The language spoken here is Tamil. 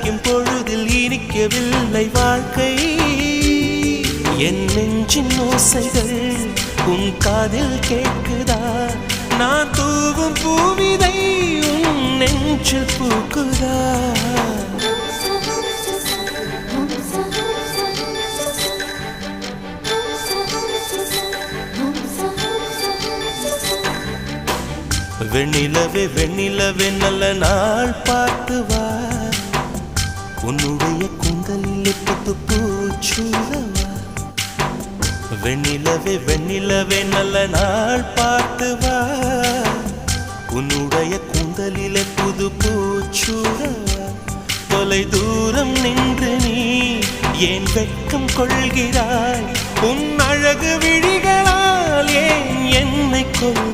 ரசிக்கும் பொழுதில் இனிக்கவில்லை வாழ்க்கை. என் நெஞ்சின் ஓசைகள் உன் காதில் கேட்குதா? நான் தூவும் பூவிதை உன் நெஞ்சில் பூக்குதா? வெண்ணிலவே வெண்ணிலவே நல்ல நாள் பார்த்து வா, உன்னுடைய கூந்தலில் புத்து பூச்சூடவா. வெண்ணிலவே வெண்ணிலவே நல்ல நாள் பார்த்து வா, உன்னுடைய கூந்தலில் புது பூச்சூடவா. தொலை தூரம் நின்று நீ ஏன் வெட்கம் கொள்கிறாய்? உன் அழகு விழிகளால் ஏன் என்னை கொள்